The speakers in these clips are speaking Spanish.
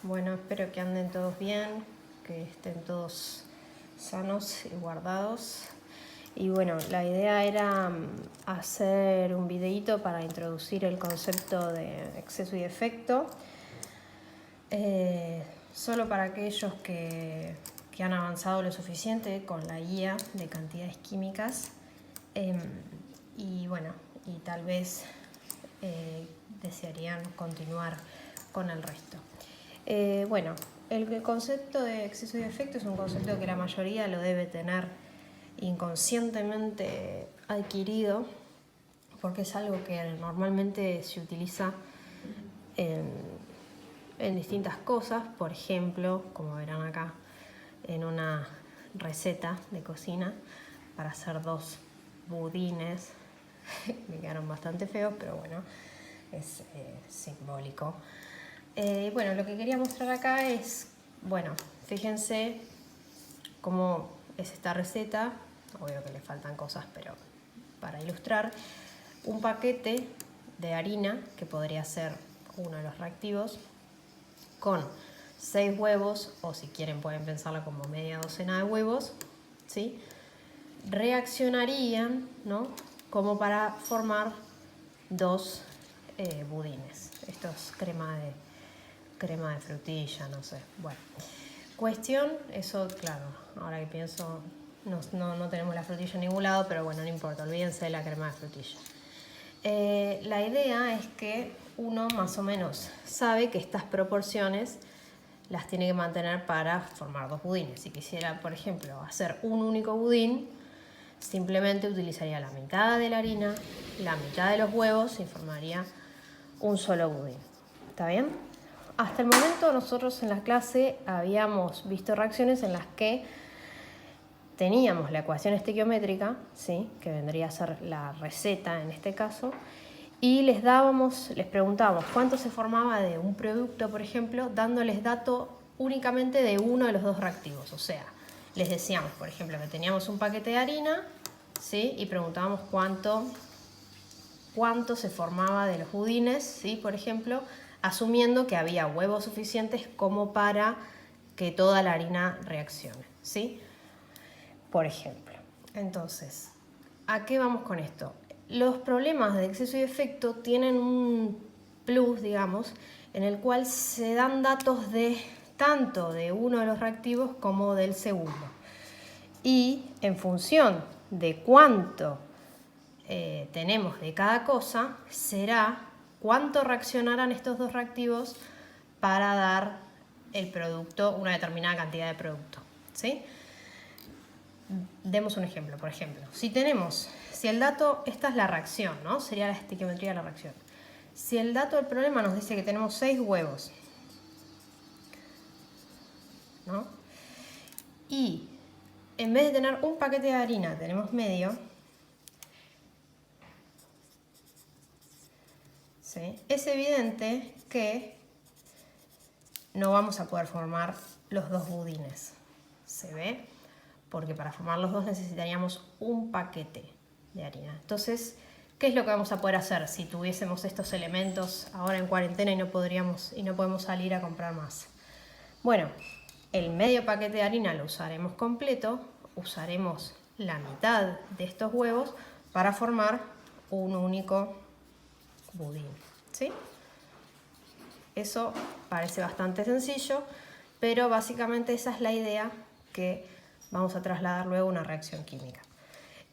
Bueno, espero que anden todos bien, que estén todos sanos y guardados. Y bueno, la idea era hacer un videíto para introducir el concepto de exceso y efecto. Solo para aquellos que han avanzado lo suficiente con la guía de cantidades químicas. Y bueno, y tal vez desearían continuar con el resto. Bueno, el concepto de exceso y efecto es un concepto que la mayoría lo debe tener inconscientemente adquirido, porque es algo que normalmente se utiliza en distintas cosas. Por ejemplo, como verán acá, en una receta de cocina para hacer 2 budines. Me quedaron bastante feos, pero bueno, es simbólico. Bueno, lo que quería mostrar acá es, bueno, fíjense cómo es esta receta. Obvio que le faltan cosas, pero para ilustrar, un paquete de harina, que podría ser uno de los reactivos, con 6 huevos, o si quieren pueden pensarlo como media docena de huevos, ¿sí? Reaccionarían, ¿no?, como para formar 2 budines. Esto es crema de frutilla, no sé. Bueno, cuestión, eso claro, ahora que pienso, no tenemos la frutilla en ningún lado, pero bueno, no importa, olvídense de la crema de frutilla. La idea es que uno más o menos sabe que estas proporciones las tiene que mantener para formar 2 budines. Si quisiera, por ejemplo, hacer un único budín, simplemente utilizaría la mitad de la harina, la mitad de los huevos y formaría un solo budín. ¿Está bien? Hasta el momento nosotros en la clase habíamos visto reacciones en las que teníamos la ecuación estequiométrica, ¿sí?, que vendría a ser la receta en este caso, y les preguntábamos cuánto se formaba de un producto, por ejemplo, dándoles dato únicamente de uno de los 2 reactivos. O sea, les decíamos, por ejemplo, que teníamos un paquete de harina, ¿sí?, y preguntábamos cuánto se formaba de los budines, ¿sí?, por ejemplo, asumiendo que había huevos suficientes como para que toda la harina reaccione, ¿sí?, por ejemplo. Entonces, ¿a qué vamos con esto? Los problemas de exceso y efecto tienen un plus, digamos, en el cual se dan datos de tanto de uno de los reactivos como del segundo. Y en función de cuánto tenemos de cada cosa, será cuánto reaccionarán estos 2 reactivos para dar el producto, una determinada cantidad de producto, ¿sí? Demos un ejemplo, por ejemplo. Si el dato, esta es la reacción, ¿no? Sería la estequiometría de la reacción. Si el dato del problema nos dice que tenemos 6 huevos, ¿no?, y en vez de tener un paquete de harina tenemos medio, ¿sí?, es evidente que no vamos a poder formar los 2 budines. ¿Se ve? Porque para formar los 2 necesitaríamos un paquete de harina. Entonces, ¿qué es lo que vamos a poder hacer si tuviésemos estos elementos ahora en cuarentena y no podemos salir a comprar más? Bueno, el medio paquete de harina lo usaremos completo, usaremos la mitad de estos huevos para formar un único budín, ¿sí? Eso parece bastante sencillo, pero básicamente esa es la idea que vamos a trasladar luego a una reacción química.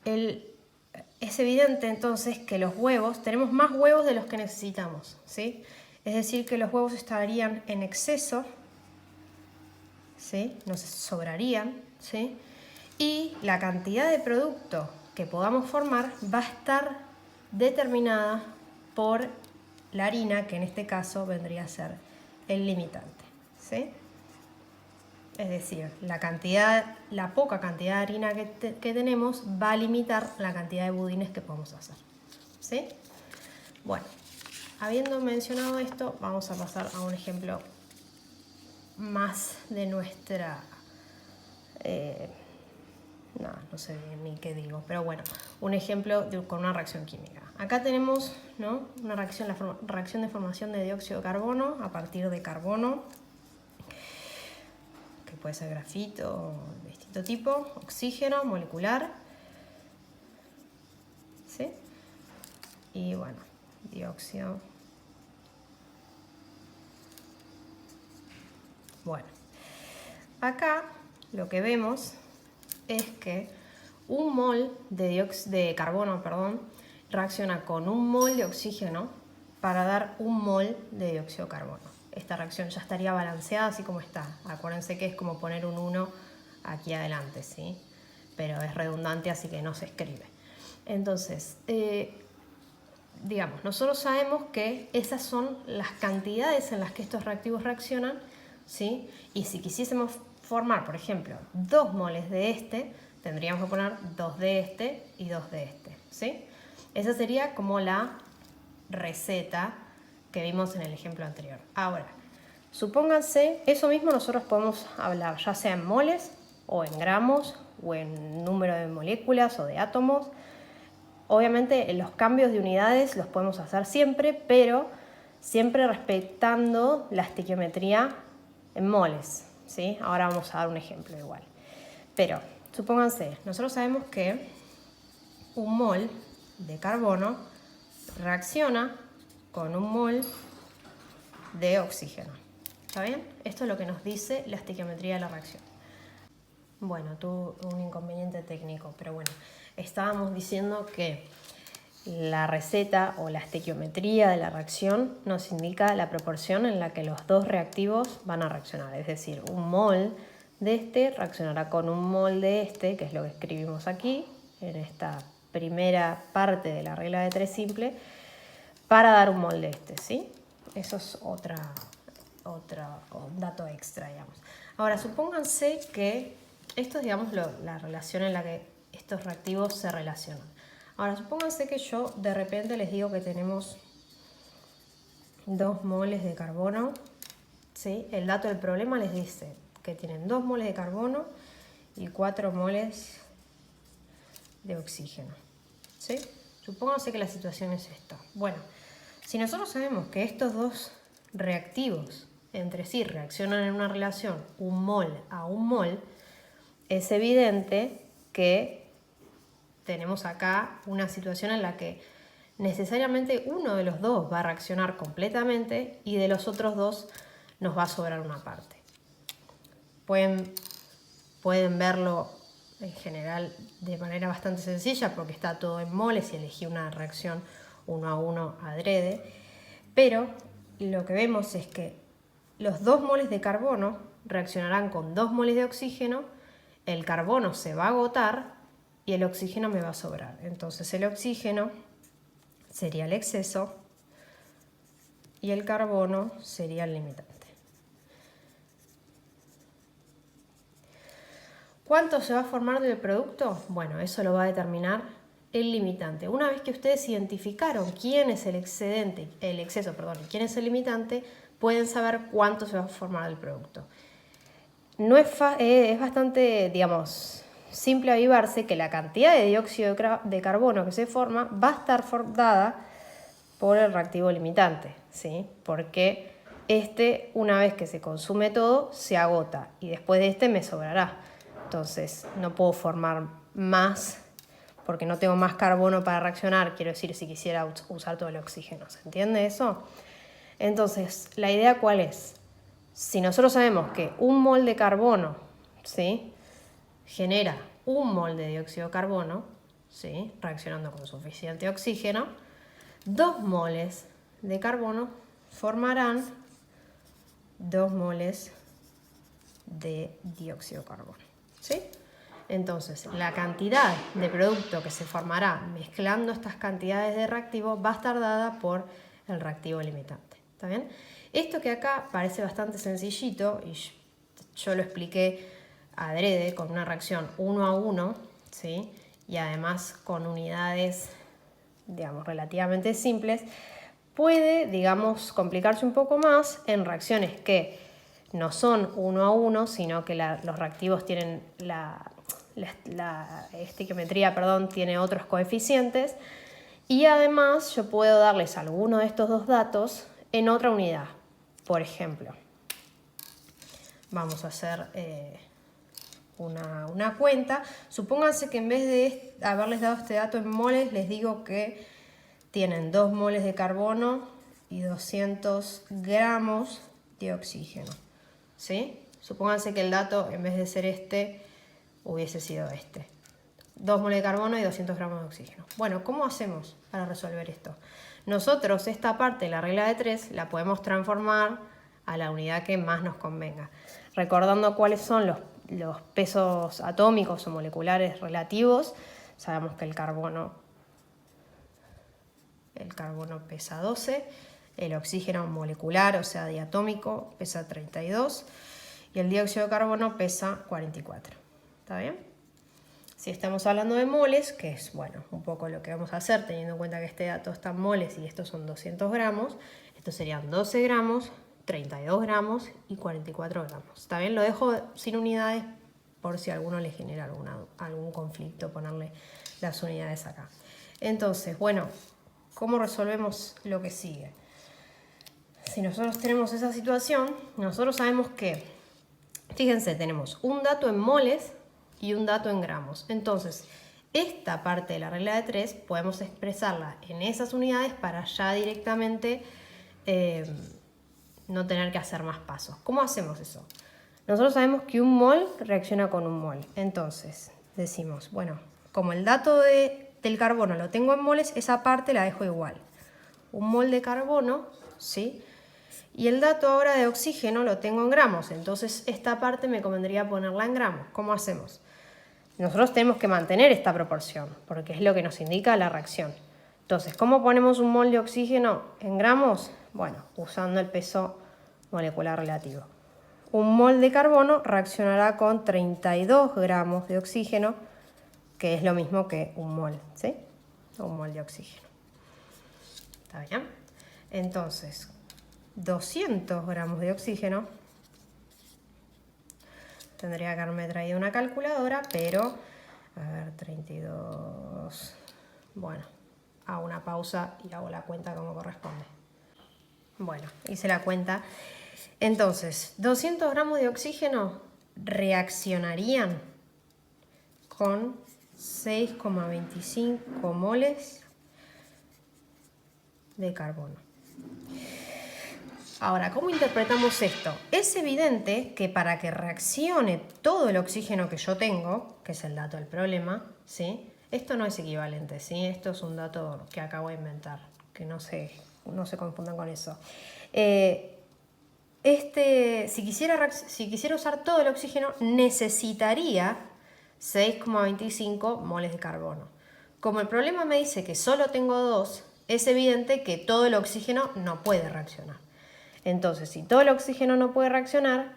Es evidente entonces que los huevos, tenemos más huevos de los que necesitamos, ¿sí? Es decir, que los huevos estarían en exceso, ¿sí?, nos sobrarían, ¿sí?, y la cantidad de producto que podamos formar va a estar determinada por la harina, que en este caso vendría a ser el limitante, ¿sí? Es decir, la poca cantidad de harina que tenemos va a limitar la cantidad de budines que podemos hacer, ¿sí? Bueno, habiendo mencionado esto, vamos a pasar a un ejemplo más de nuestra... no sé bien ni qué digo, pero bueno, un ejemplo con una reacción química. Acá tenemos, ¿no?, una reacción, la reacción de formación de dióxido de carbono a partir de carbono, que puede ser grafito de distinto tipo, oxígeno molecular, ¿sí? Y bueno, dióxido. Bueno, acá lo que vemos es que un mol de carbono, reacciona con un mol de oxígeno para dar un mol de dióxido de carbono. Esta reacción ya estaría balanceada así como está. Acuérdense que es como poner un 1 aquí adelante, ¿sí? Pero es redundante, así que no se escribe. Entonces, digamos, nosotros sabemos que esas son las cantidades en las que estos reactivos reaccionan, ¿sí? Y si quisiésemos formar, por ejemplo, 2 moles de este, tendríamos que poner 2 de este y 2 de este, ¿sí? Esa sería como la receta que vimos en el ejemplo anterior. Ahora, supónganse, eso mismo nosotros podemos hablar ya sea en moles o en gramos o en número de moléculas o de átomos. Obviamente los cambios de unidades los podemos hacer siempre, pero siempre respetando la estequiometría en moles, ¿sí? Ahora vamos a dar un ejemplo igual. Pero supónganse, nosotros sabemos que un mol de carbono reacciona con un mol de oxígeno. ¿Está bien? Esto es lo que nos dice la estequiometría de la reacción. Bueno, tuve un inconveniente técnico, pero bueno, estábamos diciendo que la receta o la estequiometría de la reacción nos indica la proporción en la que los dos reactivos van a reaccionar. Es decir, un mol de este reaccionará con un mol de este, que es lo que escribimos aquí, en esta primera parte de la regla de 3 simple, para dar un mol de este, ¿sí? Eso es otro dato extra, digamos. Ahora, supónganse que esto es, digamos, la relación en la que estos reactivos se relacionan. Ahora, supónganse que yo de repente les digo que tenemos 2 moles de carbono, ¿sí? El dato del problema les dice que tienen 2 moles de carbono y 4 moles de oxígeno, ¿sí? Supónganse que la situación es esta. Bueno, si nosotros sabemos que estos dos reactivos entre sí reaccionan en una relación un mol a un mol, es evidente que tenemos acá una situación en la que necesariamente uno de los dos va a reaccionar completamente y de los otros dos nos va a sobrar una parte. Pueden verlo en general de manera bastante sencilla porque está todo en moles y elegí una reacción 1 a 1 adrede, pero lo que vemos es que los 2 moles de carbono reaccionarán con 2 moles de oxígeno, el carbono se va a agotar y el oxígeno me va a sobrar. Entonces el oxígeno sería el exceso y el carbono sería el limitante. ¿Cuánto se va a formar del producto? Bueno, eso lo va a determinar el limitante. Una vez que ustedes identificaron quién es el exceso, y quién es el limitante, pueden saber cuánto se va a formar del producto. No es bastante, digamos, simple avivarse que la cantidad de dióxido de carbono que se forma va a estar dada por el reactivo limitante, ¿sí? Porque una vez que se consume todo, se agota y después de me sobrará. Entonces no puedo formar más porque no tengo más carbono para reaccionar, quiero decir, si quisiera usar todo el oxígeno. ¿Se entiende eso? Entonces, ¿la idea cuál es? Si nosotros sabemos que un mol de carbono, ¿sí?, genera un mol de dióxido de carbono, ¿sí?, reaccionando con suficiente oxígeno, 2 moles de carbono formarán 2 moles de dióxido de carbono, ¿sí? Entonces, la cantidad de producto que se formará mezclando estas cantidades de reactivos va a estar dada por el reactivo limitante. ¿Está bien? Esto que acá parece bastante sencillito, y yo lo expliqué adrede con una reacción 1 a 1, ¿sí?, y además con unidades, digamos, relativamente simples, puede, digamos, complicarse un poco más en reacciones que no son 1 a 1, sino que los reactivos tienen la estequiometría, tiene otros coeficientes, y además yo puedo darles alguno de estos dos datos en otra unidad. Por ejemplo, vamos a hacer una cuenta. Supónganse que en vez de haberles dado este dato en moles, les digo que tienen 2 moles de carbono y 200 gramos de oxígeno, ¿sí? Supónganse que el dato, en vez de ser este, hubiese sido este. 2 moles de carbono y 200 gramos de oxígeno. Bueno, ¿cómo hacemos para resolver esto? Nosotros esta parte de la regla de 3 la podemos transformar a la unidad que más nos convenga. Recordando cuáles son los pesos atómicos o moleculares relativos, sabemos que el carbono pesa 12, el oxígeno molecular, o sea, diatómico, pesa 32 y el dióxido de carbono pesa 44. ¿Está bien? Si estamos hablando de moles, que es bueno, un poco lo que vamos a hacer, teniendo en cuenta que este dato está en moles y estos son 200 gramos, estos serían 12 gramos, 32 gramos y 44 gramos. ¿Está bien? Lo dejo sin unidades por si a alguno le genera algún conflicto ponerle las unidades acá. Entonces, bueno, ¿cómo resolvemos lo que sigue? Si nosotros tenemos esa situación, nosotros sabemos que, fíjense, tenemos un dato en moles y un dato en gramos. Entonces, esta parte de la regla de 3 podemos expresarla en esas unidades para ya directamente no tener que hacer más pasos. ¿Cómo hacemos eso? Nosotros sabemos que un mol reacciona con un mol. Entonces, decimos, bueno, como el dato del carbono lo tengo en moles, esa parte la dejo igual. Un mol de carbono, ¿sí? Y el dato ahora de oxígeno lo tengo en gramos. Entonces, esta parte me convendría ponerla en gramos. ¿Cómo hacemos? Nosotros tenemos que mantener esta proporción, porque es lo que nos indica la reacción. Entonces, ¿cómo ponemos un mol de oxígeno en gramos? Bueno, usando el peso molecular relativo. Un mol de carbono reaccionará con 32 gramos de oxígeno, que es lo mismo que un mol, ¿sí? Un mol de oxígeno. ¿Está bien? Entonces, 200 gramos de oxígeno. Tendría que haberme traído una calculadora, pero, a ver, 32... Bueno, hago una pausa y hago la cuenta como corresponde. Bueno, hice la cuenta. Entonces, 200 gramos de oxígeno reaccionarían con 6,25 moles de carbono. Ahora, ¿cómo interpretamos esto? Es evidente que para que reaccione todo el oxígeno que yo tengo, que es el dato del problema, ¿sí? Esto no es equivalente, ¿sí? Esto es un dato que acabo de inventar, que no se confundan con eso. Si quisiera usar todo el oxígeno, necesitaría 6,25 moles de carbono. Como el problema me dice que solo tengo 2, es evidente que todo el oxígeno no puede reaccionar. Entonces, si todo el oxígeno no puede reaccionar,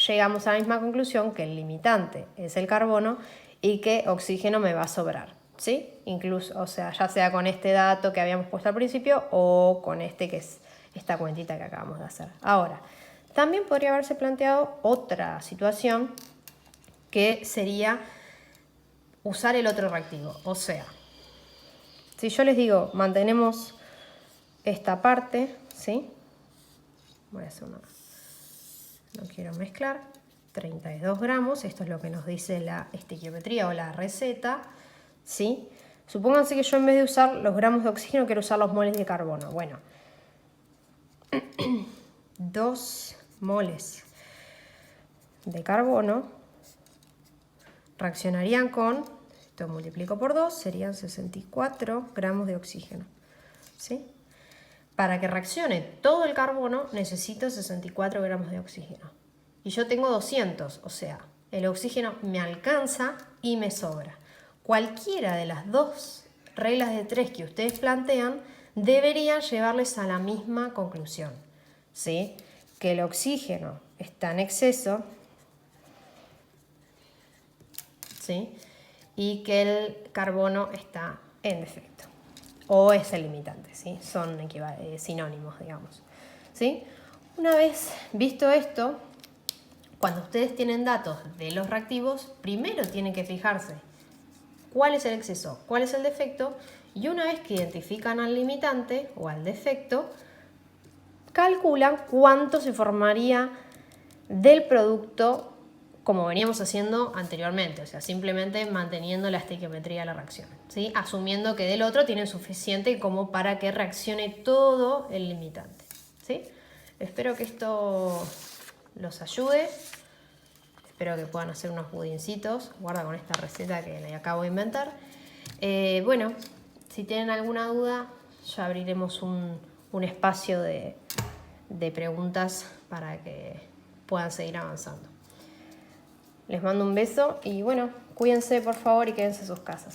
llegamos a la misma conclusión que el limitante es el carbono y que oxígeno me va a sobrar, ¿sí? Incluso, o sea, ya sea con este dato que habíamos puesto al principio o con este que es esta cuentita que acabamos de hacer. Ahora, también podría haberse planteado otra situación que sería usar el otro reactivo. O sea, si yo les digo, mantenemos esta parte, ¿sí? Voy a hacer una... No quiero mezclar. 32 gramos, esto es lo que nos dice la estequiometría o la receta, ¿sí? Supónganse que yo en vez de usar los gramos de oxígeno quiero usar los moles de carbono. Bueno, 2 moles de carbono reaccionarían con, esto multiplico por 2, serían 64 gramos de oxígeno, ¿sí? Para que reaccione todo el carbono necesito 64 gramos de oxígeno. Y yo tengo 200, o sea, el oxígeno me alcanza y me sobra. Cualquiera de las dos reglas de 3 que ustedes plantean deberían llevarles a la misma conclusión, ¿sí? Que el oxígeno está en exceso, ¿sí? Y que el carbono está en defecto. O es el limitante, ¿sí? Son sinónimos, digamos, ¿sí? Una vez visto esto, cuando ustedes tienen datos de los reactivos, primero tienen que fijarse cuál es el exceso, cuál es el defecto, y una vez que identifican al limitante o al defecto, calculan cuánto se formaría del producto como veníamos haciendo anteriormente, o sea, simplemente manteniendo la estequiometría de la reacción, ¿sí? Asumiendo que del otro tienen suficiente como para que reaccione todo el limitante, ¿sí? Espero que esto los ayude, espero que puedan hacer unos budincitos, guarda con esta receta que le acabo de inventar. Bueno, si tienen alguna duda, ya abriremos un espacio de preguntas para que puedan seguir avanzando. Les mando un beso y bueno, cuídense por favor y quédense en sus casas.